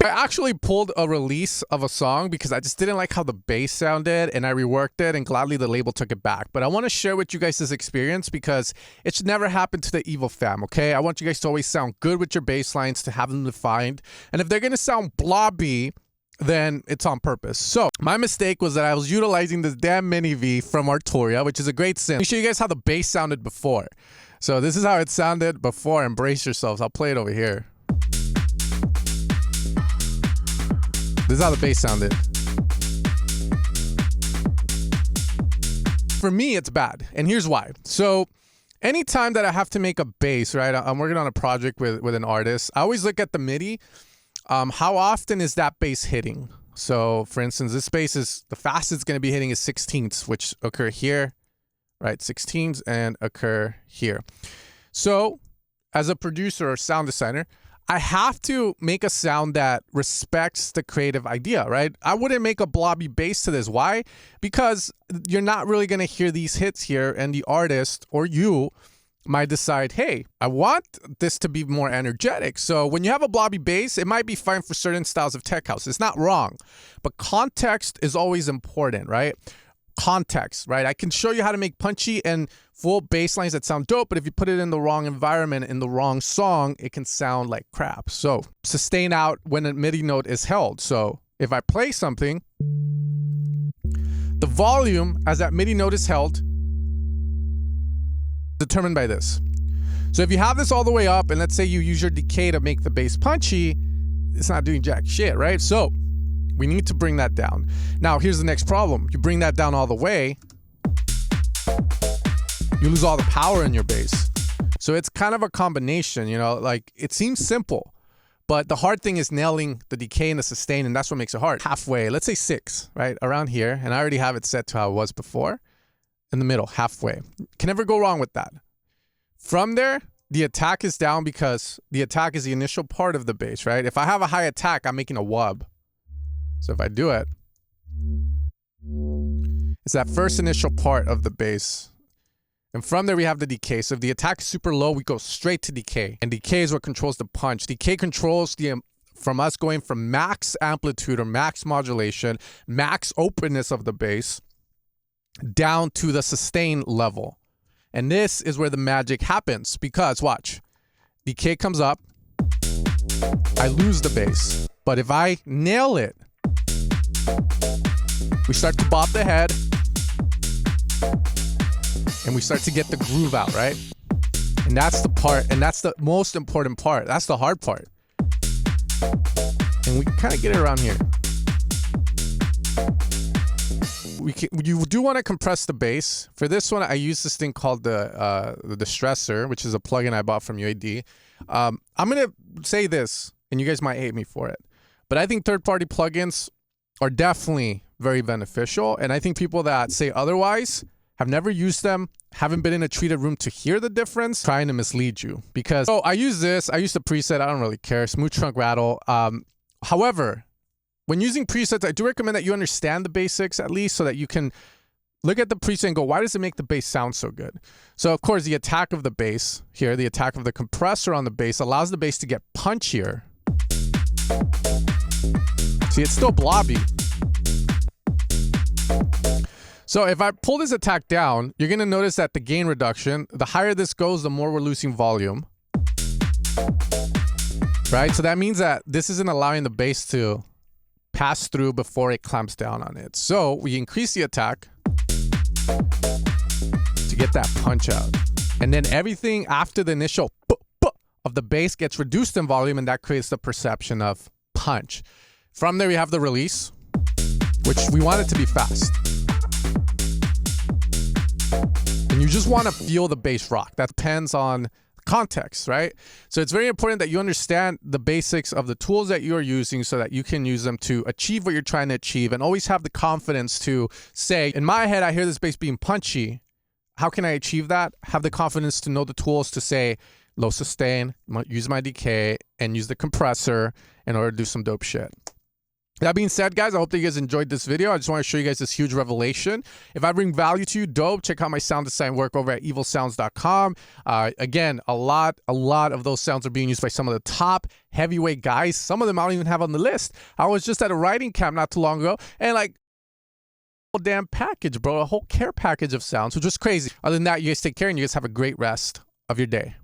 I actually pulled a release of a song because I just didn't like how the bass sounded, and I reworked it, and gladly the label took it back. But I want to share with you guys this experience because it should never happen to the Evil fam, okay? I want you guys to always sound good with your bass lines, to have them defined. And if they're going to sound blobby, then it's on purpose. So my mistake was that I was utilizing this damn mini V from Arturia, which is a great synth. Let me show you guys how the bass sounded before. So this is how it sounded before. Embrace yourselves. I'll play it over here. This is how the bass sounded. For me, it's bad. And here's why. So anytime that I have to make a bass, right? I'm working on a project with an artist. I always look at the MIDI. How often is that bass hitting? So for instance, this bass is the fastest it's going to be hitting is 16ths, which occur here, right? 16ths and occur here. So as a producer or sound designer, I have to make a sound that respects the creative idea, right? I wouldn't make a blobby bass to this. Why? Because you're not really going to hear these hits here, and the artist or you might decide, hey, I want this to be more energetic. So when you have a blobby bass, it might be fine for certain styles of tech house. It's not wrong, but context is always important, right? Context, right? I can show you how to make punchy and full bass lines that sound dope, but if you put it in the wrong environment, in the wrong song, it can sound like crap. So sustain out when a MIDI note is held. So if I play something, the volume as that MIDI note is held, determined by this. So if you have this all the way up, and let's say you use your decay to make the bass punchy, it's not doing jack shit, right? So we need to bring that down. Now, here's the next problem. You bring that down all the way, you lose all the power in your bass. So it's kind of a combination, you know, like it seems simple, but the hard thing is nailing the decay and the sustain, and that's what makes it hard. Halfway, let's say 6, right? Around here, and I already have it set to how it was before. In the middle, halfway. Can never go wrong with that. From there, the attack is down because the attack is the initial part of the bass, right? If I have a high attack, I'm making a wub. So if I do it, it's that first initial part of the bass. And from there, we have the decay. So if the attack is super low, we go straight to decay. And decay is what controls the punch. Decay controls from us going from max amplitude or max modulation, max openness of the bass, down to the sustain level. And this is where the magic happens, because watch, decay comes up, I lose the bass. But if I nail it, we start to bob the head and we start to get the groove out, right? And that's the part, and that's the most important part. That's the hard part. And we kind of get it around here. You do want to compress the bass. For this one, I use this thing called the Distressor, which is a plugin I bought from UAD. I'm going to say this, and you guys might hate me for it, but I think third-party plugins are definitely very beneficial, and I think people that say otherwise have never used them, haven't been in a treated room to hear the difference, trying to mislead you. Because, I use this. I use the preset. I don't really care. Smooth Trunk Rattle. However, when using presets, I do recommend that you understand the basics at least, so that you can look at the preset and go, why does it make the bass sound so good? So of course, the attack of the bass here, the attack of the compressor on the bass allows the bass to get punchier. See, it's still blobby. So if I pull this attack down, you're going to notice that the gain reduction, the higher this goes, the more we're losing volume. Right? So that means that this isn't allowing the bass to pass through before it clamps down on it. So we increase the attack to get that punch out. And then everything after the initial of the bass gets reduced in volume, and that creates the perception of punch. From there, we have the release, which we want it to be fast. And you just want to feel the bass rock. That depends on context, right? So it's very important that you understand the basics of the tools that you are using so that you can use them to achieve what you're trying to achieve, and always have the confidence to say, in my head, I hear this bass being punchy. How can I achieve that? Have the confidence to know the tools to say low sustain, use my decay, and use the compressor in order to do some dope shit. That being said, guys, I hope that you guys enjoyed this video. I just want to show you guys this huge revelation. If I bring value to you, dope. Check out my sound design work over at evilsounds.com. Again, a lot of those sounds are being used by some of the top heavyweight guys. Some of them I don't even have on the list. I was just at a writing camp not too long ago, and like, damn package, bro, a whole care package of sounds, which was crazy. Other than that, you guys take care and you guys have a great rest of your day.